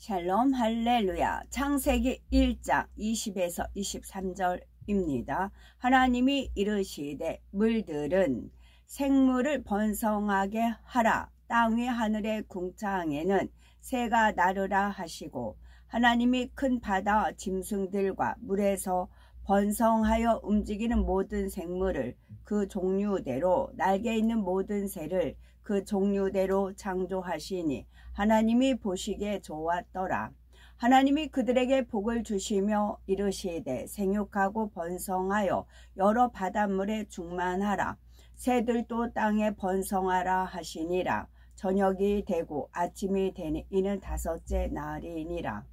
샬롬 할렐루야. 창세기 1장 20에서 23절입니다. 하나님이 이르시되 물들은 생물을 번성하게 하라. 땅 위 하늘의 궁창에는 새가 나르라 하시고, 하나님이 큰 바다 짐승들과 물에서 번성하여 움직이는 모든 생물을 그 종류대로, 날개 있는 모든 새를 그 종류대로 창조하시니 하나님이 보시기에 좋았더라. 하나님이 그들에게 복을 주시며 이르시되 생육하고 번성하여 여러 바닷물에 충만하라. 새들도 땅에 번성하라 하시니라. 저녁이 되고 아침이 되니 이는 다섯째 날이니라.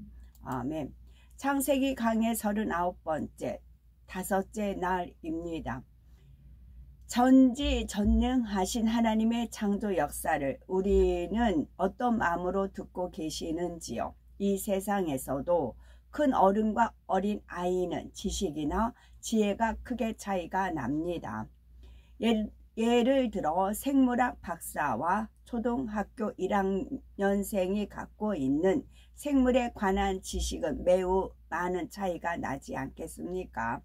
아멘. 창세기 강의 39번째 다섯째 날입니다. 전지전능하신 하나님의 창조 역사를 우리는 어떤 마음으로 듣고 계시는지요? 이 세상에서도 큰 어른과 어린 아이는 지식이나 지혜가 크게 차이가 납니다. 예를 들어 생물학 박사와 초등학교 1학년생이 갖고 있는 생물에 관한 지식은 매우 많은 차이가 나지 않겠습니까?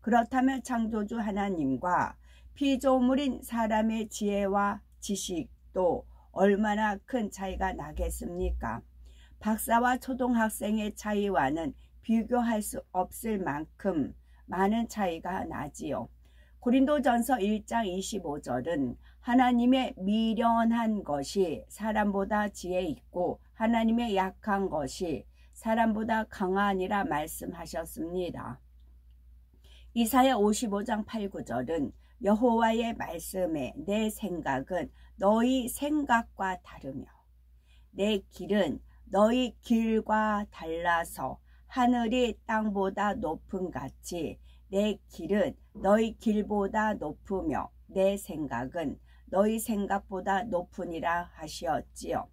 그렇다면 창조주 하나님과 피조물인 사람의 지혜와 지식도 얼마나 큰 차이가 나겠습니까? 박사와 초등학생의 차이와는 비교할 수 없을 만큼 많은 차이가 나지요. 고린도전서 1장 25절은 하나님의 미련한 것이 사람보다 지혜 있고 하나님의 약한 것이 사람보다 강하니라 말씀하셨습니다. 이사야 55장 8, 9절은 여호와의 말씀에 내 생각은 너희 생각과 다르며 내 길은 너희 길과 달라서 하늘이 땅보다 높음 같이 내 길은 너희 길보다 높으며 내 생각은 너희 생각보다 높으니라 하시었지요.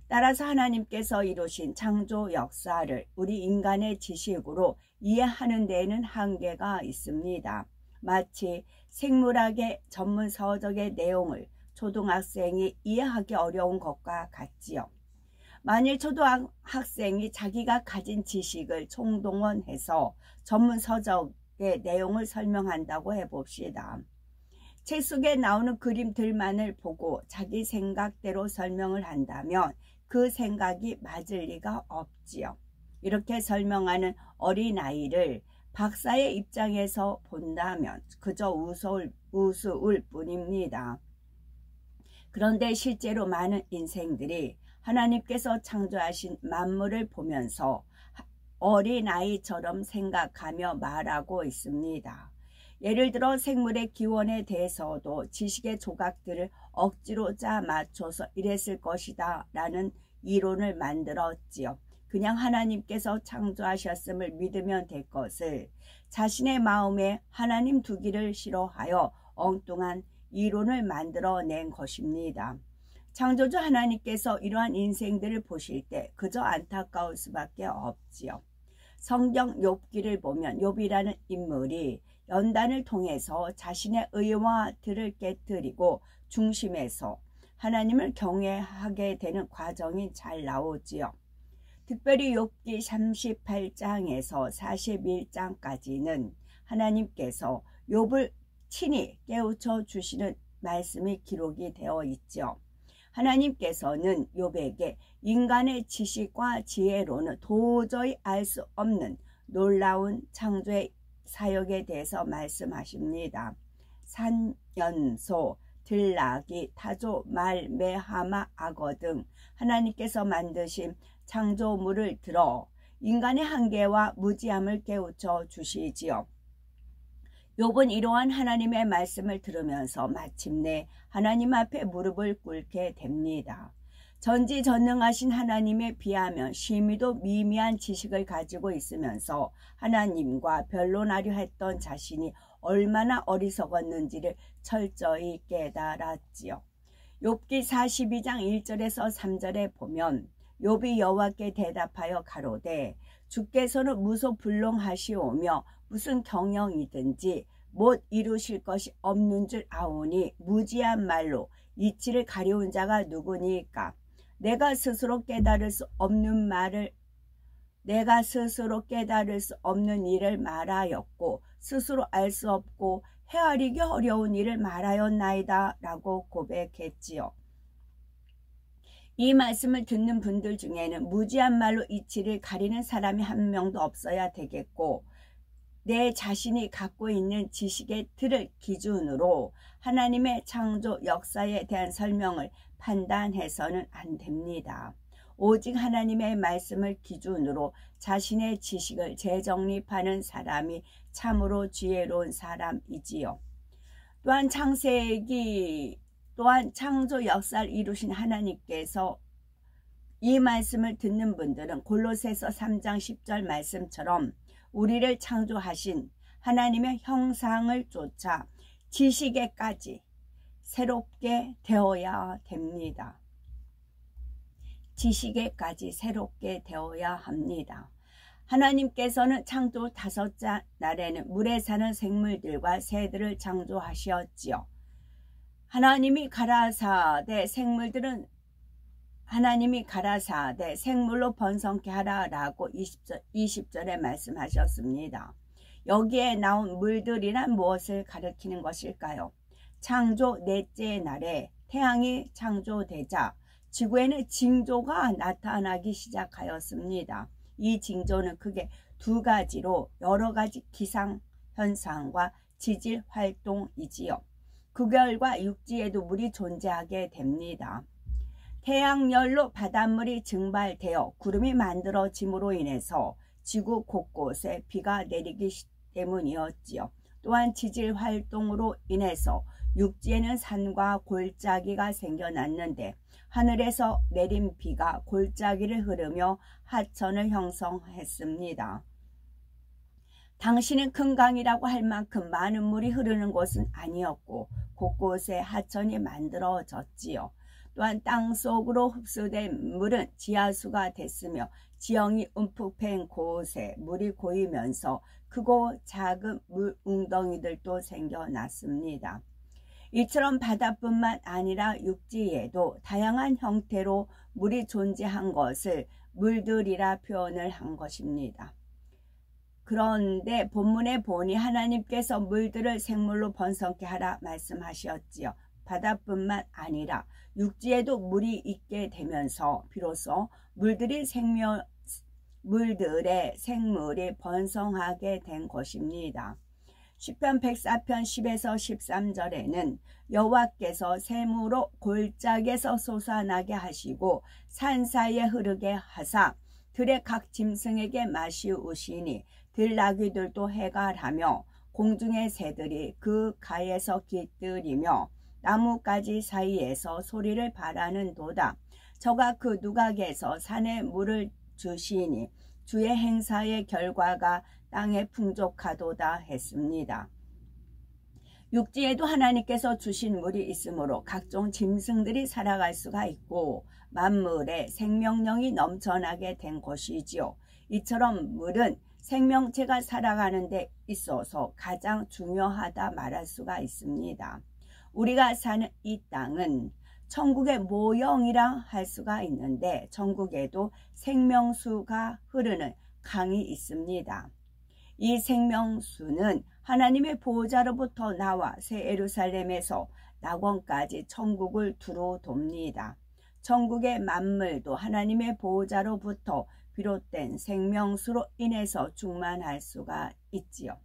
따라서 하나님께서 이루신 창조 역사를 우리 인간의 지식으로 이해하는 데에는 한계가 있습니다. 마치 생물학의 전문 서적의 내용을 초등학생이 이해하기 어려운 것과 같지요. 만일 초등학생이 자기가 가진 지식을 총동원해서 전문 서적의 내용을 설명한다고 해봅시다. 책 속에 나오는 그림들만을 보고 자기 생각대로 설명을 한다면 그 생각이 맞을 리가 없지요. 이렇게 설명하는 어린아이를 박사의 입장에서 본다면 그저 우스울 뿐입니다. 그런데 실제로 많은 인생들이 하나님께서 창조하신 만물을 보면서 어린아이처럼 생각하며 말하고 있습니다. 예를 들어 생물의 기원에 대해서도 지식의 조각들을 억지로 짜 맞춰서 이랬을 것이다 라는 이론을 만들었지요. 그냥 하나님께서 창조하셨음을 믿으면 될 것을 자신의 마음에 하나님 두기를 싫어하여 엉뚱한 이론을 만들어낸 것입니다. 창조주 하나님께서 이러한 인생들을 보실 때 그저 안타까울 수밖에 없지요. 성경 욥기를 보면 욥이라는 인물이 연단을 통해서 자신의 의와 들을 깨뜨리고 중심에서 하나님을 경외하게 되는 과정이 잘 나오지요. 특별히 욥기 38장에서 41장까지는 하나님께서 욥을 친히 깨우쳐 주시는 말씀이 기록이 되어 있죠. 하나님께서는 욥에게 인간의 지식과 지혜로는 도저히 알 수 없는 놀라운 창조의 사역에 대해서 말씀하십니다. 산, 연소, 들나귀, 타조, 말, 매, 하마, 악어 등 하나님께서 만드신 창조물을 들어 인간의 한계와 무지함을 깨우쳐 주시지요. 욥은 이러한 하나님의 말씀을 들으면서 마침내 하나님 앞에 무릎을 꿇게 됩니다. 전지전능하신 하나님에 비하면 심히도 미미한 지식을 가지고 있으면서 하나님과 변론하려 했던 자신이 얼마나 어리석었는지를 철저히 깨달았지요. 욥기 42장 1절에서 3절에 보면 욥이 여호와께 대답하여 가로되 주께서는 무소불능하시오며 무슨 경영이든지 못 이루실 것이 없는 줄 아오니 무지한 말로 이치를 가려운 자가 누구니까? 내가 스스로 깨달을 수 없는 말을 내가 스스로 깨달을 수 없는 일을 말하였고 스스로 알 수 없고 헤아리기 어려운 일을 말하였나이다 라고 고백했지요. 이 말씀을 듣는 분들 중에는 무지한 말로 이치를 가리는 사람이 한 명도 없어야 되겠고, 내 자신이 갖고 있는 지식의 틀을 기준으로 하나님의 창조 역사에 대한 설명을 판단해서는 안 됩니다. 오직 하나님의 말씀을 기준으로 자신의 지식을 재정립하는 사람이 참으로 지혜로운 사람이지요. 또한 창조 역사를 이루신 하나님께서 이 말씀을 듣는 분들은 골로새서 3장 10절 말씀처럼 우리를 창조하신 하나님의 형상을 쫓아 지식에까지 새롭게 되어야 됩니다. 지식에까지 새롭게 되어야 합니다. 하나님께서는 창조 5째 날에는 물에 사는 생물들과 새들을 창조하셨지요. 하나님이 가라사대 생물로 번성케 하라라고 20절에 말씀하셨습니다. 여기에 나온 물들이란 무엇을 가리키는 것일까요? 창조 4째 날에 태양이 창조되자 지구에는 징조가 나타나기 시작하였습니다. 이 징조는 크게 2가지로 여러 가지 기상현상과 지질활동이지요. 그 결과 육지에도 물이 존재하게 됩니다. 태양열로 바닷물이 증발되어 구름이 만들어짐으로 인해서 지구 곳곳에 비가 내리기 때문이었지요. 또한 지질활동으로 인해서 육지에는 산과 골짜기가 생겨났는데 하늘에서 내린 비가 골짜기를 흐르며 하천을 형성했습니다. 당시는 큰 강이라고 할 만큼 많은 물이 흐르는 곳은 아니었고 곳곳에 하천이 만들어졌지요. 또한 땅속으로 흡수된 물은 지하수가 됐으며 지형이 움푹 패인 곳에 물이 고이면서 크고 작은 물 웅덩이들도 생겨났습니다. 이처럼 바다뿐만 아니라 육지에도 다양한 형태로 물이 존재한 것을 물들이라 표현을 한 것입니다. 그런데 본문에 보니 하나님께서 물들을 생물로 번성케 하라 말씀하셨지요. 바다뿐만 아니라 육지에도 물이 있게 되면서 비로소 물들의 생물이 번성하게 된 것입니다. 시편 104편 10에서 13절에는 여호와께서 샘으로 골짜기에서 솟아나게 하시고 산 사이에 흐르게 하사 들의 각 짐승에게 마시우시니 들나귀들도 해갈하며 공중의 새들이 그 가에서 깃들이며 나뭇가지 사이에서 소리를 바라는도다. 저가 그 누각에서 산에 물을 주시니 주의 행사의 결과가 땅에 풍족하도다 했습니다. 육지에도 하나님께서 주신 물이 있으므로 각종 짐승들이 살아갈 수가 있고 만물에 생명력이 넘쳐나게 된 것이지요. 이처럼 물은 생명체가 살아가는 데 있어서 가장 중요하다 말할 수가 있습니다. 우리가 사는 이 땅은 천국의 모형이라 할 수가 있는데 천국에도 생명수가 흐르는 강이 있습니다. 이 생명수는 하나님의 보호자로부터 나와 새 예루살렘에서 낙원까지 천국을 두루 돕니다. 천국의 만물도 하나님의 보호자로부터 비롯된 생명수로 인해서 충만할 수가 있지요.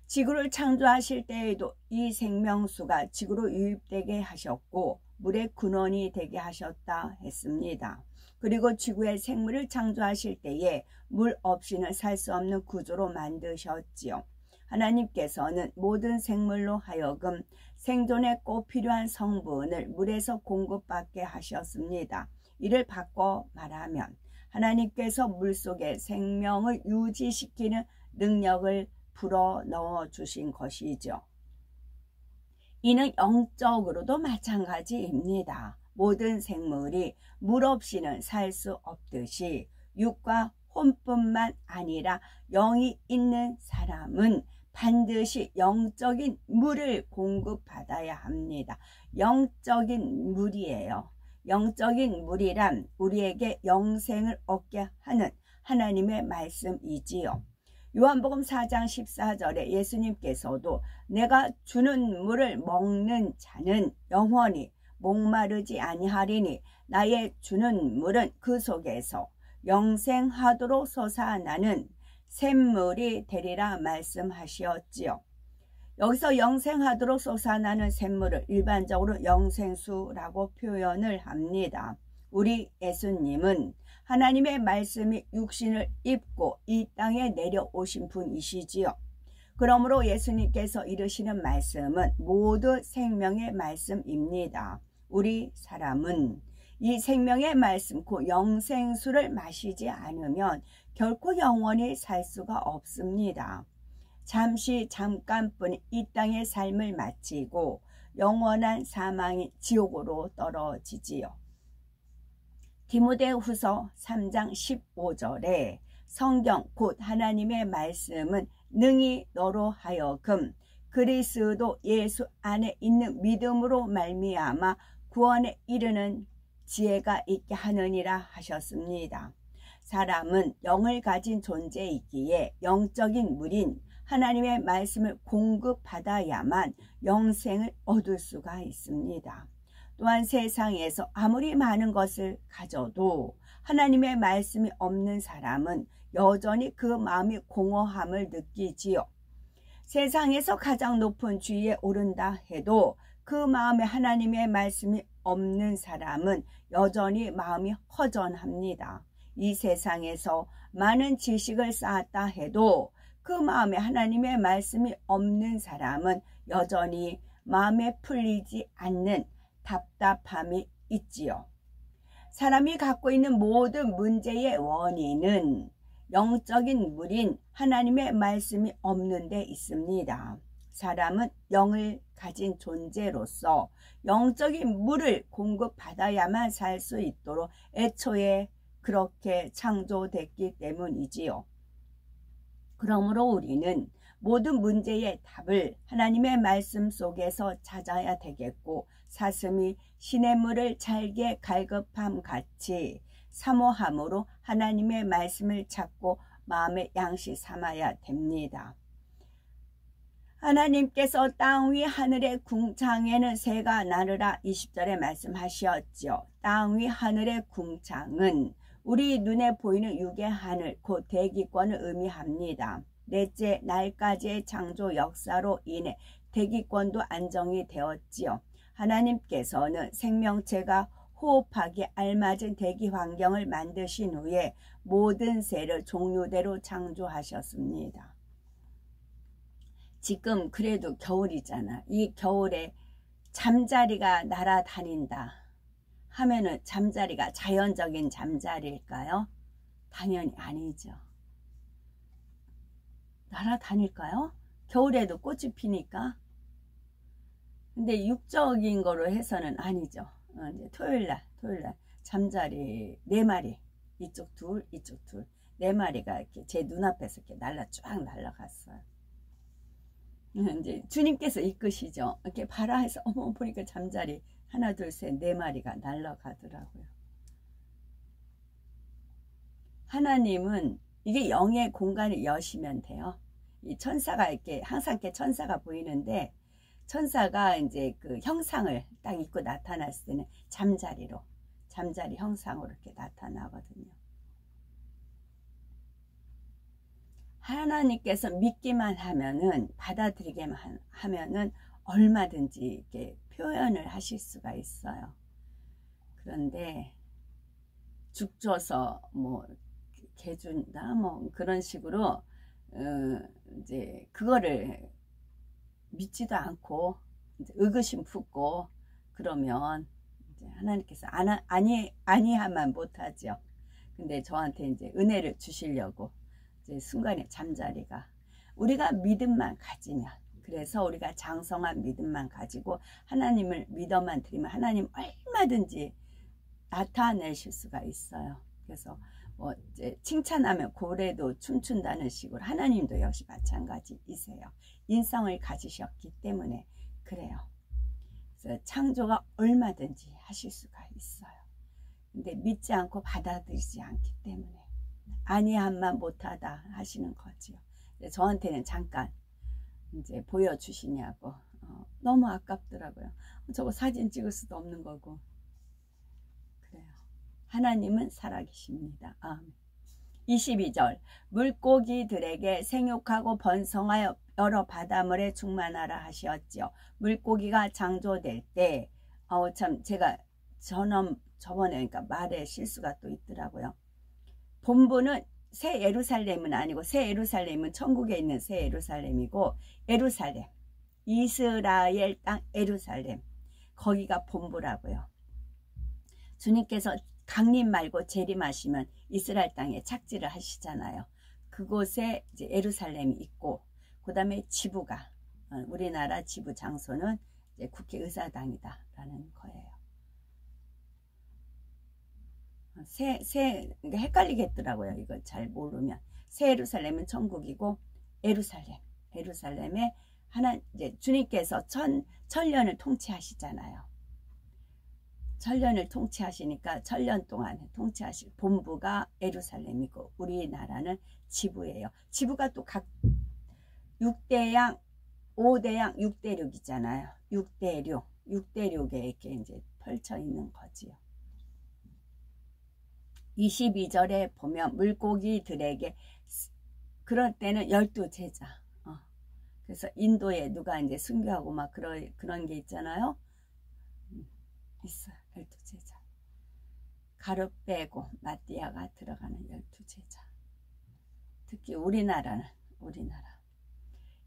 지구를 창조하실 때에도 이 생명수가 지구로 유입되게 하셨고 물의 근원이 되게 하셨다 했습니다. 그리고 지구의 생물을 창조하실 때에 물 없이는 살 수 없는 구조로 만드셨지요. 하나님께서는 모든 생물로 하여금 생존에 꼭 필요한 성분을 물에서 공급받게 하셨습니다. 이를 바꿔 말하면 하나님께서 물속에 생명을 유지시키는 능력을 불어넣어 주신 것이죠. 이는 영적으로도 마찬가지입니다. 모든 생물이 물 없이는 살 수 없듯이 육과 혼뿐만 아니라 영이 있는 사람은 반드시 영적인 물을 공급받아야 합니다. 영적인 물이에요. 영적인 물이란 우리에게 영생을 얻게 하는 하나님의 말씀이지요. 요한복음 4장 14절에 예수님께서도 내가 주는 물을 먹는 자는 영원히 목마르지 아니하리니 나의 주는 물은 그 속에서 영생하도록 솟아나는 샘물이 되리라 말씀하시었지요. 여기서 영생하도록 솟아나는 샘물을 일반적으로 영생수라고 표현을 합니다. 우리 예수님은 하나님의 말씀이 육신을 입고 이 땅에 내려오신 분이시지요. 그러므로 예수님께서 이르시는 말씀은 모두 생명의 말씀입니다. 우리 사람은 이 생명의 말씀, 그 영생수를 마시지 않으면 결코 영원히 살 수가 없습니다. 잠깐뿐 이 땅의 삶을 마치고 영원한 사망이 지옥으로 떨어지지요. 디모데후서 3장 15절에 성경 곧 하나님의 말씀은 능히 너로 하여금 그리스도 예수 안에 있는 믿음으로 말미암아 구원에 이르는 지혜가 있게 하느니라 하셨습니다. 사람은 영을 가진 존재이기에 영적인 물인 하나님의 말씀을 공급받아야만 영생을 얻을 수가 있습니다. 또한 세상에서 아무리 많은 것을 가져도 하나님의 말씀이 없는 사람은 여전히 그 마음이 공허함을 느끼지요. 세상에서 가장 높은 지위에 오른다 해도 그 마음에 하나님의 말씀이 없는 사람은 여전히 마음이 허전합니다. 이 세상에서 많은 지식을 쌓았다 해도 그 마음에 하나님의 말씀이 없는 사람은 여전히 마음에 풀리지 않는 답답함이 있지요. 사람이 갖고 있는 모든 문제의 원인은 영적인 물인 하나님의 말씀이 없는 데 있습니다. 사람은 영을 가진 존재로서 영적인 물을 공급받아야만 살 수 있도록 애초에 그렇게 창조됐기 때문이지요. 그러므로 우리는 모든 문제의 답을 하나님의 말씀 속에서 찾아야 되겠고 사슴이 시냇물을 잘게 갈급함 같이 사모함으로 하나님의 말씀을 찾고 마음의 양식 삼아야 됩니다. 하나님께서 땅 위 하늘의 궁창에는 새가 나르라 20절에 말씀하셨죠. 땅 위 하늘의 궁창은 우리 눈에 보이는 육의 하늘 곧 대기권을 의미합니다. 넷째 날까지의 창조 역사로 인해 대기권도 안정이 되었지요. 하나님께서는 생명체가 호흡하기에 알맞은 대기 환경을 만드신 후에 모든 새를 종류대로 창조하셨습니다. 지금 그래도 겨울이잖아. 이 겨울에 잠자리가 날아다닌다 하면은 잠자리가 자연적인 잠자리일까요? 당연히 아니죠. 날아다닐까요? 겨울에도 꽃이 피니까. 근데 육적인 거로 해서는 아니죠. 이제 토요일날 잠자리 4마리, 이쪽 둘, 이쪽 둘, 4마리가 이렇게 제 눈앞에서 이렇게 쫙 날아갔어요. 이제 주님께서 이끄시죠. 이렇게 봐라 해서 어머 보니까 잠자리 하나 둘 셋 4마리가 날아가더라고요. 하나님은 이게 영의 공간을 여시면 돼요. 이 천사가 이렇게 항상 이렇게 천사가 보이는데 천사가 이제 그 형상을 딱 입고 나타났을 때는 잠자리 형상으로 이렇게 나타나거든요. 하나님께서 믿기만 하면은 받아들이기만 하면은 얼마든지 이렇게 표현을 하실 수가 있어요. 그런데 죽 줘서 뭐 개준다 뭐 그런 식으로 이제 그거를 믿지도 않고 이제 의구심 품고 그러면 이제 하나님께서 아니하면 못하죠. 근데 저한테 이제 은혜를 주시려고 이제 순간에 잠자리가 우리가 믿음만 가지면 그래서 우리가 장성한 믿음만 가지고 하나님을 믿어만 드리면 하나님 얼마든지 나타내실 수가 있어요. 그래서 뭐 이제 칭찬하면 고래도 춤춘다는 식으로 하나님도 역시 마찬가지이세요. 인성을 가지셨기 때문에 그래요. 그래서 창조가 얼마든지 하실 수가 있어요. 근데 믿지 않고 받아들이지 않기 때문에 아니함만 못하다 하시는 거지요. 저한테는 잠깐 이제 보여주시냐고. 너무 아깝더라고요. 저거 사진 찍을 수도 없는 거고. 그래요. 하나님은 살아계십니다. 아멘. 22절 물고기들에게 생육하고 번성하여 여러 바닷물에 충만하라 하시었지요. 물고기가 창조될 때 참 제가 저번에 그러니까 말에 실수가 또 있더라고요. 본부는 새 예루살렘은 아니고, 새 예루살렘은 천국에 있는 새 예루살렘이고, 예루살렘 이스라엘 땅 예루살렘 거기가 본부라고요. 주님께서 강림 말고 재림하시면 이스라엘 땅에 착지를 하시잖아요. 그곳에 이제 예루살렘이 있고, 그 다음에 지부가 우리나라 지부 장소는 이제 국회의사당이다 라는 거예요. 그러니까 헷갈리겠더라고요. 이거 잘 모르면. 새 예루살렘은 천국이고, 예루살렘에 이제 주님께서 천년을 통치하시잖아요. 천년을 통치하시니까 천년 동안 통치하실 본부가 예루살렘이고, 우리나라는 지부예요. 지부가 또 각 6대양, 5대양, 6대륙이잖아요. 6대륙에 이렇게 이제 펼쳐 있는 거지요. 22절에 보면 물고기들에게, 그럴 때는 12제자. 그래서 인도에 누가 이제 순교하고 막 그런 게 있잖아요. 있어요. 12제자. 가룟 빼고 마띠아가 들어가는 12제자. 특히 우리나라.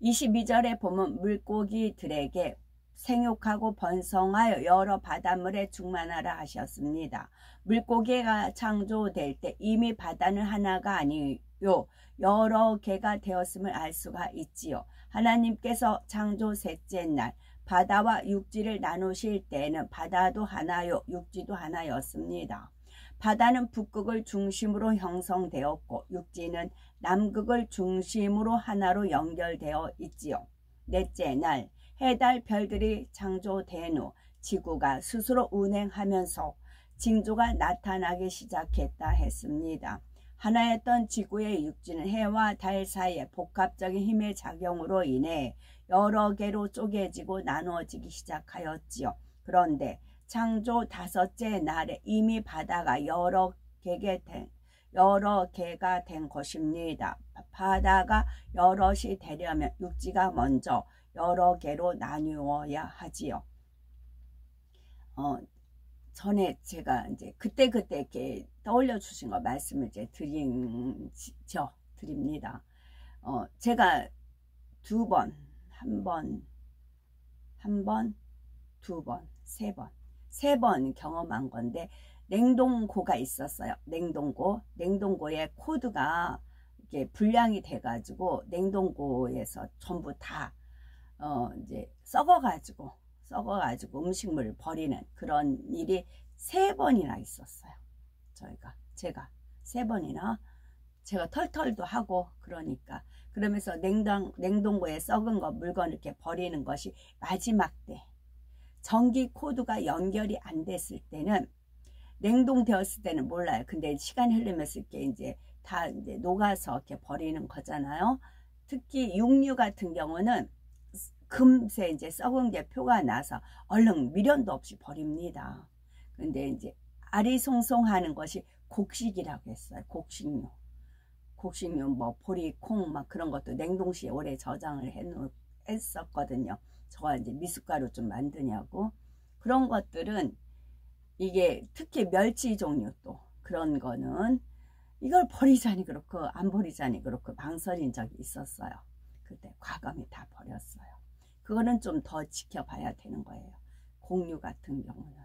22절에 보면 물고기들에게 생육하고 번성하여 여러 바닷물에 충만하라 하셨습니다. 물고기가 창조될 때 이미 바다는 하나가 아니요 여러 개가 되었음을 알 수가 있지요. 하나님께서 창조 셋째 날 바다와 육지를 나누실 때에는 바다도 하나요 육지도 하나였습니다. 바다는 북극을 중심으로 형성되었고, 육지는 남극을 중심으로 하나로 연결되어 있지요. 넷째 날 해달 별들이 창조된 후 지구가 스스로 운행하면서 징조가 나타나기 시작했다 했습니다. 하나였던 지구의 육지는 해와 달 사이의 복합적인 힘의 작용으로 인해 여러 개로 쪼개지고 나누어지기 시작하였지요. 그런데 창조 5째 날에 이미 바다가 여러 개가 된 것입니다. 바다가 여럿이 되려면 육지가 먼저 여러 개로 나누어야 하지요. 전에 제가 이제 그때 이렇게 떠올려 주신 거 말씀을 이제 드립니다. 제가 두 번, 한 번, 두 번, 세 번 경험한 건데, 냉동고가 있었어요. 냉동고에 코드가 이게 불량이 돼가지고 냉동고에서 전부 다 이제 썩어가지고 음식물을 버리는 그런 일이 3번이나 있었어요. 제가 3번이나 제가 털털도 하고 그러면서 냉동고에 썩은 물건 이렇게 버리는 것이 마지막 때 전기 코드가 연결이 안 됐을 때는, 냉동되었을 때는 몰라요. 근데 시간이 흐르면서 이렇게 이제 다 이제 녹아서 이렇게 버리는 거잖아요. 특히 육류 같은 경우는 금세 이제 썩은 게 표가 나서 얼른 미련도 없이 버립니다. 근데 이제 아리송송하는 것이 곡식이라고 했어요. 곡식류 뭐 보리, 콩 막 그런 것도 냉동실에 오래 저장을 했었거든요. 저가 이제 미숫가루 좀 만드냐고. 그런 것들은 이게 특히 멸치 종류 또 그런 거는 이걸 버리자니 그렇고 안 버리자니 그렇고 망설인 적이 있었어요. 그때 과감히 다 버렸어요. 그거는 좀 더 지켜봐야 되는 거예요. 곡류 같은 경우는.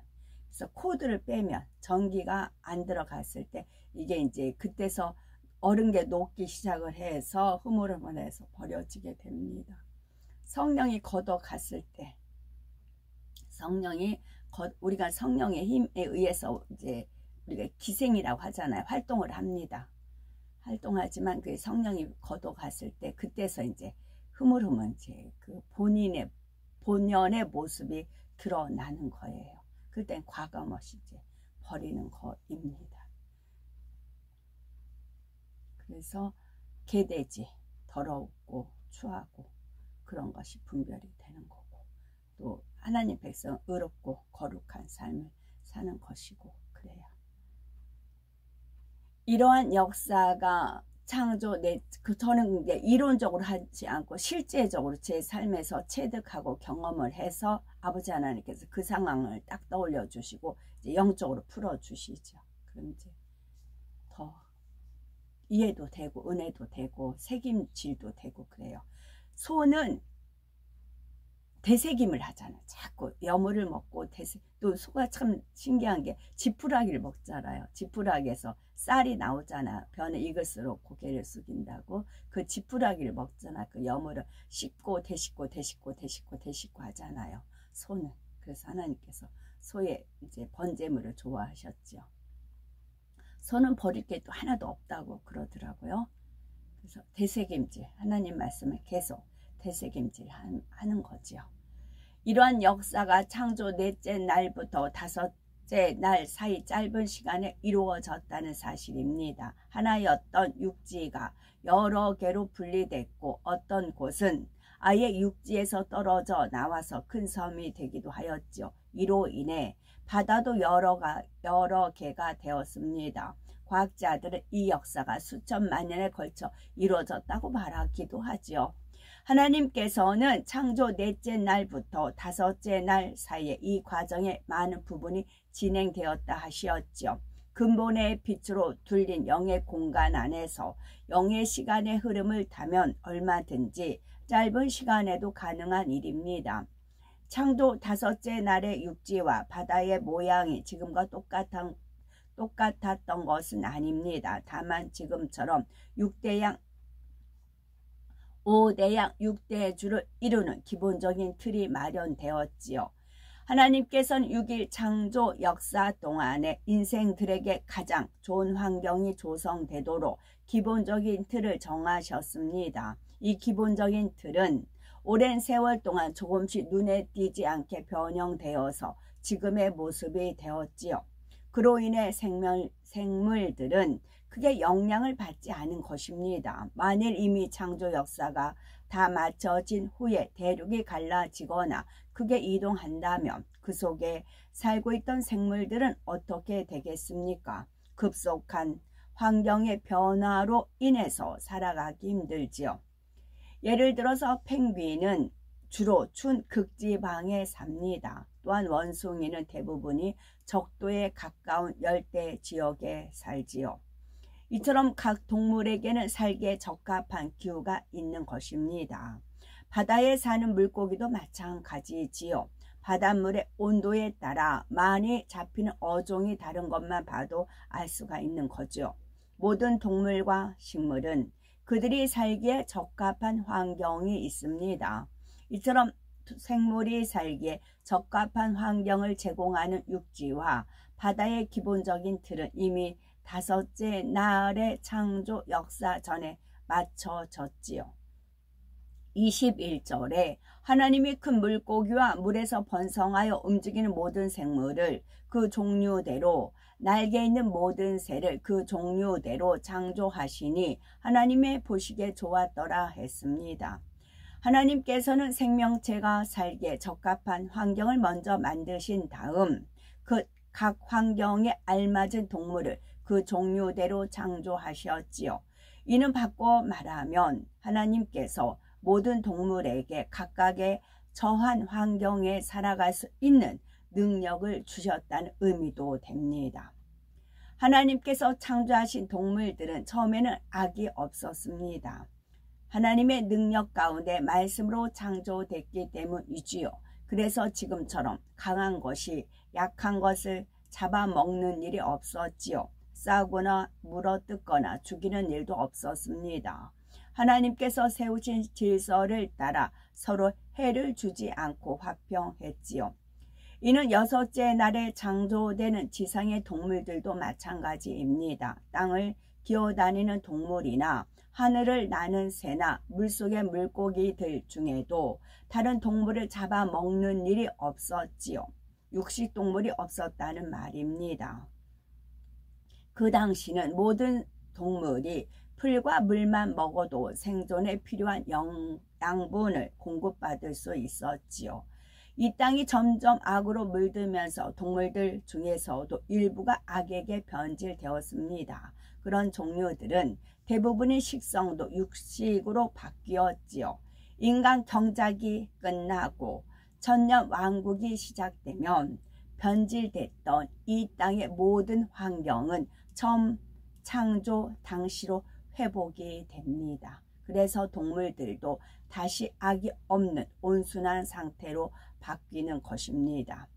그래서 코드를 빼면 전기가 안 들어갔을 때 이게 이제 그때서 얼은 게 녹기 시작을 해서 흐물흐물해서 버려지게 됩니다. 성령이 걷어갔을 때, 우리가 성령의 힘에 의해서 이제 우리가 기생이라고 하잖아요. 활동을 합니다. 활동하지만 그 성령이 걷어갔을 때 그때서 이제 흐물흐물 이제 그 본연의 모습이 드러나는 거예요. 그땐 과감없이 이제 버리는 거입니다. 그래서 개돼지, 더럽고 추하고 그런 것이 분별이 되는 거고, 또 하나님 백성 의롭고 거룩한 삶을 사는 것이고 그래요. 이러한 역사가 창조 저는 이제 이론적으로 하지 않고 실제적으로 제 삶에서 체득하고 경험을 해서 아버지 하나님께서 그 상황을 딱 떠올려 주시고 이제 영적으로 풀어 주시죠. 그럼 이제 더 이해도 되고 은혜도 되고 책임질도 되고 그래요. 소는 되새김을 하잖아요. 자꾸 여물을 먹고 또 소가 참 신기한 게 지푸라기를 먹잖아요. 지푸라기에서 쌀이 나오잖아. 변에 익을수록 고개를 숙인다고 그 지푸라기를 먹잖아. 그 여물을 씹고 되씹고 하잖아요. 소는. 그래서 하나님께서 소의 이제 번제물을 좋아하셨죠. 소는 버릴 게 또 하나도 없다고 그러더라고요. 그래서 되새김질, 하나님 말씀을 계속 되새김질 하는 거지요. 이러한 역사가 창조 넷째 날부터 다섯째 날 사이 짧은 시간에 이루어졌다는 사실입니다. 하나였던 육지가 여러 개로 분리됐고 어떤 곳은 아예 육지에서 떨어져 나와서 큰 섬이 되기도 하였죠. 이로 인해 바다도 여러 개가 되었습니다. 과학자들은 이 역사가 수천만 년에 걸쳐 이루어졌다고 말하기도 하죠. 하나님께서는 창조 넷째 날부터 다섯째 날 사이에 이 과정의 많은 부분이 진행되었다 하시었죠. 근본의 빛으로 둘린 영의 공간 안에서 영의 시간의 흐름을 타면 얼마든지 짧은 시간에도 가능한 일입니다. 창조 다섯째 날의 육지와 바다의 모양이 지금과 똑같았던 것은 아닙니다. 다만 지금처럼 6대양 5대양 6대주를 이루는 기본적인 틀이 마련되었지요. 하나님께서는 6일 창조 역사 동안에 인생들에게 가장 좋은 환경이 조성되도록 기본적인 틀을 정하셨습니다. 이 기본적인 틀은 오랜 세월 동안 조금씩 눈에 띄지 않게 변형되어서 지금의 모습이 되었지요. 그로 인해 생물들은 크게 영향을 받지 않은 것입니다. 만일 이미 창조 역사가 다 마쳐진 후에 대륙이 갈라지거나 크게 이동한다면 그 속에 살고 있던 생물들은 어떻게 되겠습니까? 급속한 환경의 변화로 인해서 살아가기 힘들지요. 예를 들어서 펭귄은 주로 추운 극지방에 삽니다. 또한 원숭이는 대부분이 적도에 가까운 열대 지역에 살지요. 이처럼 각 동물에게는 살기에 적합한 기후가 있는 것입니다. 바다에 사는 물고기도 마찬가지지요. 바닷물의 온도에 따라 많이 잡히는 어종이 다른 것만 봐도 알 수가 있는 거죠. 모든 동물과 식물은 그들이 살기에 적합한 환경이 있습니다. 이처럼 생물이 살기에 적합한 환경을 제공하는 육지와 바다의 기본적인 틀은 이미 다섯째 날의 창조 역사 전에 맞춰졌지요. 21절에 하나님이 큰 물고기와 물에서 번성하여 움직이는 모든 생물을 그 종류대로 날개 있는 모든 새를 그 종류대로 창조하시니 하나님의 보시기에 좋았더라 했습니다. 하나님께서는 생명체가 살기에 적합한 환경을 먼저 만드신 다음 그 각 환경에 알맞은 동물을 그 종류대로 창조하셨지요. 이는 바꿔 말하면 하나님께서 모든 동물에게 각각의 처한 환경에 살아갈 수 있는 능력을 주셨다는 의미도 됩니다. 하나님께서 창조하신 동물들은 처음에는 악이 없었습니다. 하나님의 능력 가운데 말씀으로 창조됐기 때문이지요. 그래서 지금처럼 강한 것이 약한 것을 잡아먹는 일이 없었지요. 싸우거나 물어뜯거나 죽이는 일도 없었습니다. 하나님께서 세우신 질서를 따라 서로 해를 주지 않고 화평했지요. 이는 여섯째 날에 창조되는 지상의 동물들도 마찬가지입니다. 땅을 기어다니는 동물이나 하늘을 나는 새나 물속의 물고기들 중에도 다른 동물을 잡아먹는 일이 없었지요. 육식동물이 없었다는 말입니다. 그 당시는 모든 동물이 풀과 물만 먹어도 생존에 필요한 양분을 공급받을 수 있었지요. 이 땅이 점점 악으로 물들면서 동물들 중에서도 일부가 악에게 변질되었습니다. 그런 종류들은 대부분의 식성도 육식으로 바뀌었지요. 인간 경작이 끝나고 천년 왕국이 시작되면 변질됐던 이 땅의 모든 환경은 처음 창조 당시로 회복이 됩니다. 그래서 동물들도 다시 악이 없는 온순한 상태로 바뀌는 것입니다.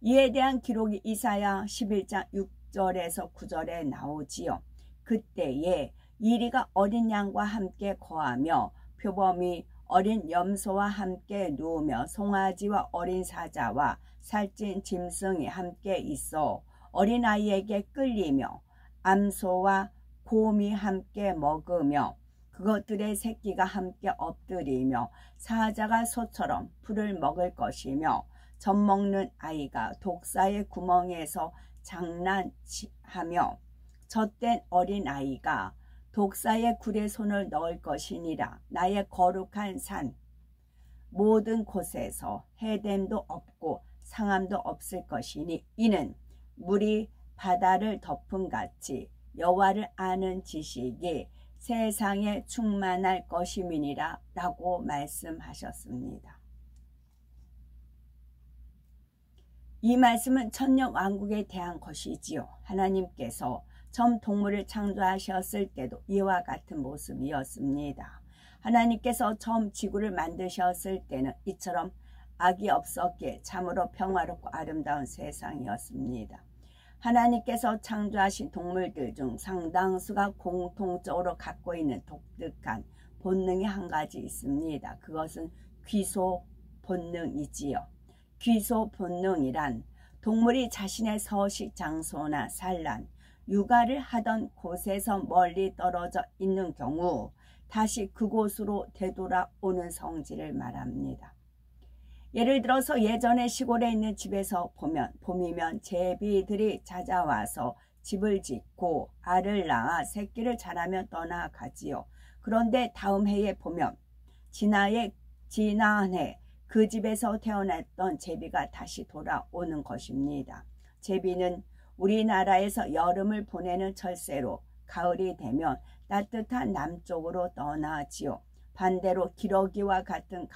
이에 대한 기록이 이사야 11장 6절에서 9절에 나오지요. 그때에 이리가 어린 양과 함께 거하며 표범이 어린 염소와 함께 누우며 송아지와 어린 사자와 살찐 짐승이 함께 있어 어린아이에게 끌리며 암소와 곰이 함께 먹으며 그것들의 새끼가 함께 엎드리며 사자가 소처럼 풀을 먹을 것이며 젖먹는 아이가 독사의 구멍에서 장난하며 젖된 어린아이가 독사의 굴에 손을 넣을 것이니라. 나의 거룩한 산 모든 곳에서 해됨도 없고 상함도 없을 것이니 이는 물이 바다를 덮은 같이 여호와를 아는 지식이 세상에 충만할 것임이니라 라고 말씀하셨습니다. 이 말씀은 천년 왕국에 대한 것이지요. 하나님께서 처음 동물을 창조하셨을 때도 이와 같은 모습이었습니다. 하나님께서 처음 지구를 만드셨을 때는 이처럼 악이 없었기에 참으로 평화롭고 아름다운 세상이었습니다. 하나님께서 창조하신 동물들 중 상당수가 공통적으로 갖고 있는 독특한 본능이 한 가지 있습니다. 그것은 귀소 본능이지요. 귀소 본능이란 동물이 자신의 서식 장소나 산란, 육아를 하던 곳에서 멀리 떨어져 있는 경우 다시 그곳으로 되돌아오는 성질을 말합니다. 예를 들어서 예전에 시골에 있는 집에서 보면 봄이면 제비들이 찾아와서 집을 짓고 알을 낳아 새끼를 자라며 떠나가지요. 그런데 다음 해에 보면 지난해 그 집에서 태어났던 제비가 다시 돌아오는 것입니다. 제비는 우리나라에서 여름을 보내는 철새로 가을이 되면 따뜻한 남쪽으로 떠나지요. 반대로 기러기와 같은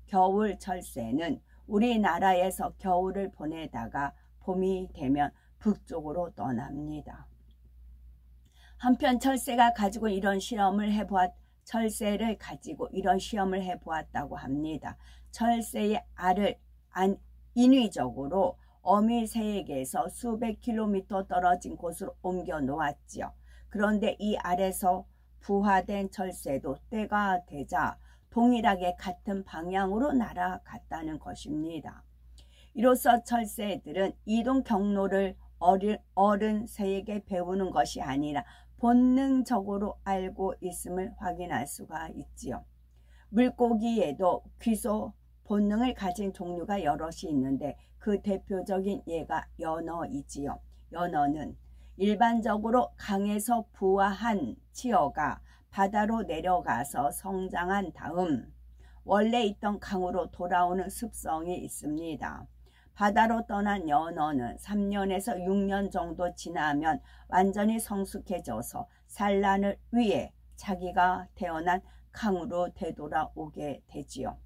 겨울 철새는 우리나라에서 겨울을 보내다가 봄이 되면 북쪽으로 떠납니다. 한편 철새를 가지고 이런 시험을 해보았다고 합니다. 철새의 알을 인위적으로 어미새에게서 수백 킬로미터 떨어진 곳으로 옮겨 놓았지요. 그런데 이 알에서 부화된 철새도 때가 되자 동일하게 같은 방향으로 날아갔다는 것입니다. 이로써 철새들은 이동 경로를 어른 새에게 배우는 것이 아니라 본능적으로 알고 있음을 확인할 수가 있지요. 물고기에도 귀소 본능을 가진 종류가 여럿이 있는데 그 대표적인 예가 연어이지요. 연어는 일반적으로 강에서 부화한 치어가 바다로 내려가서 성장한 다음 원래 있던 강으로 돌아오는 습성이 있습니다. 바다로 떠난 연어는 3년에서 6년 정도 지나면 완전히 성숙해져서 산란을 위해 자기가 태어난 강으로 되돌아오게 되지요.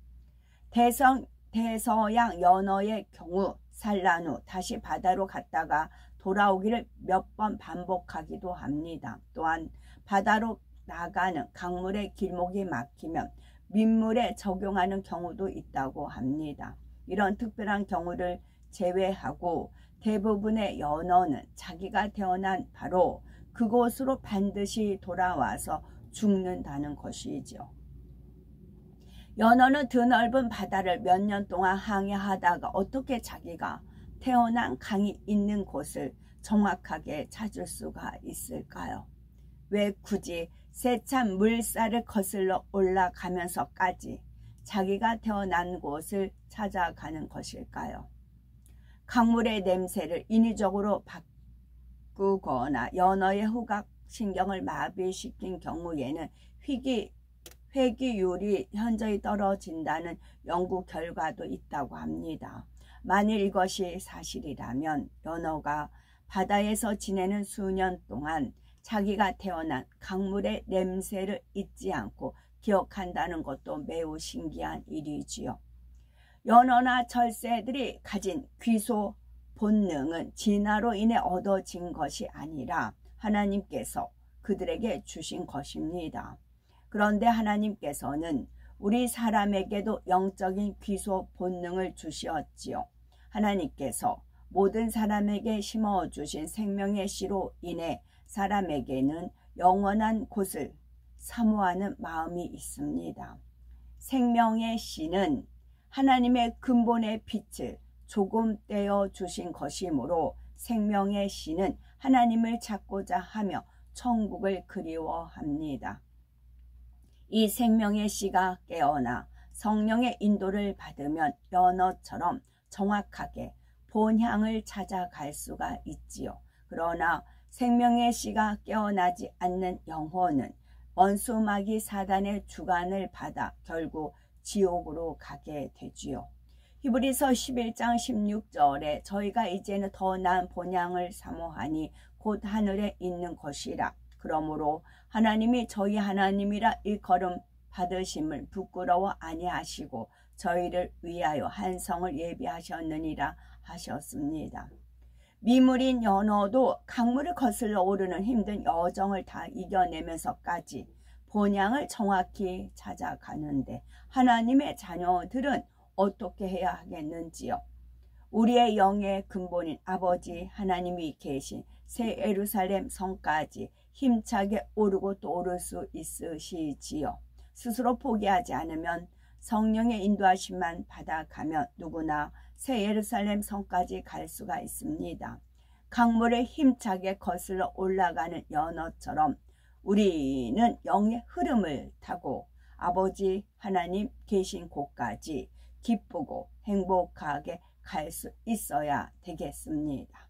대서양 연어의 경우 산란 후 다시 바다로 갔다가 돌아오기를 몇 번 반복하기도 합니다. 또한 바다로 나가는 강물의 길목이 막히면 민물에 적용하는 경우도 있다고 합니다. 이런 특별한 경우를 제외하고 대부분의 연어는 자기가 태어난 바로 그곳으로 반드시 돌아와서 죽는다는 것이죠. 연어는 드넓은 바다를 몇 년 동안 항해하다가 어떻게 자기가 태어난 강이 있는 곳을 정확하게 찾을 수가 있을까요? 왜 굳이 세찬 물살을 거슬러 올라가면서까지 자기가 태어난 곳을 찾아가는 것일까요? 강물의 냄새를 인위적으로 바꾸거나 연어의 후각 신경을 마비시킨 경우에는 회귀율이 현저히 떨어진다는 연구 결과도 있다고 합니다. 만일 이것이 사실이라면 연어가 바다에서 지내는 수년 동안 자기가 태어난 강물의 냄새를 잊지 않고 기억한다는 것도 매우 신기한 일이지요. 연어나 철새들이 가진 귀소 본능은 진화로 인해 얻어진 것이 아니라 하나님께서 그들에게 주신 것입니다. 그런데 하나님께서는 우리 사람에게도 영적인 귀소 본능을 주시었지요. 하나님께서 모든 사람에게 심어주신 생명의 씨로 인해 사람에게는 영원한 곳을 사모하는 마음이 있습니다. 생명의 씨는 하나님의 근본의 빛을 조금 떼어 주신 것이므로 생명의 씨는 하나님을 찾고자 하며 천국을 그리워합니다. 이 생명의 씨가 깨어나 성령의 인도를 받으면 연어처럼 정확하게 본향을 찾아갈 수가 있지요. 그러나 생명의 씨가 깨어나지 않는 영혼은 원수마귀 사단의 주관을 받아 결국 지옥으로 가게 되지요. 히브리서 11장 16절에 저희가 이제는 더 나은 본향을 사모하니 곧 하늘에 있는 것이라. 그러므로 하나님이 저희 하나님이라 일컬음 받으심을 부끄러워 아니하시고 저희를 위하여 한 성을 예비하셨느니라 하셨습니다. 미물인 연어도 강물을 거슬러 오르는 힘든 여정을 다 이겨내면서까지 본향을 정확히 찾아가는데 하나님의 자녀들은 어떻게 해야 하겠는지요? 우리의 영의 근본인 아버지 하나님이 계신 새 예루살렘 성까지 힘차게 오르고 또 오를 수 있으시지요. 스스로 포기하지 않으면 성령의 인도하심만 받아가면 누구나 새 예루살렘 성까지 갈 수가 있습니다. 강물을 힘차게 거슬러 올라가는 연어처럼 우리는 영의 흐름을 타고 아버지 하나님 계신 곳까지 기쁘고 행복하게 갈 수 있어야 되겠습니다.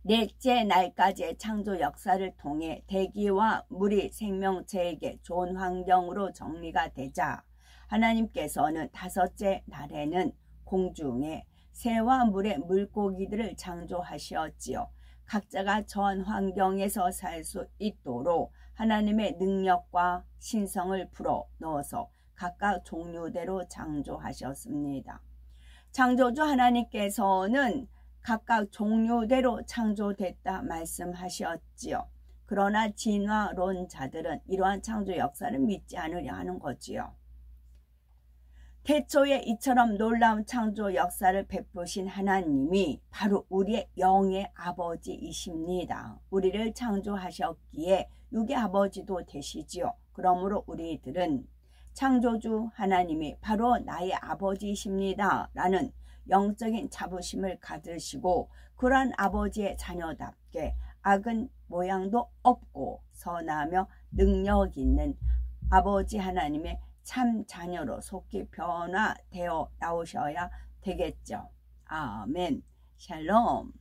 넷째 날까지의 창조 역사를 통해 대기와 물이 생명체에게 좋은 환경으로 정리가 되자 하나님께서는 다섯째 날에는 공중에 새와 물의 물고기들을 창조하시었지요. 각자가 처한 환경에서 살 수 있도록 하나님의 능력과 신성을 불어 넣어서 각각 종류대로 창조하셨습니다. 창조주 하나님께서는 각각 종류대로 창조됐다 말씀하셨지요. 그러나 진화론자들은 이러한 창조 역사를 믿지 않으려 하는 거지요. 태초에 이처럼 놀라운 창조 역사를 베푸신 하나님이 바로 우리의 영의 아버지이십니다. 우리를 창조하셨기에 육의 아버지도 되시지요. 그러므로 우리들은 창조주 하나님이 바로 나의 아버지이십니다 라는 영적인 자부심을 가지시고 그러한 아버지의 자녀답게 악은 모양도 없고 선하며 능력 있는 아버지 하나님의 참 자녀로 속히 변화되어 나오셔야 되겠죠. 아멘. 샬롬.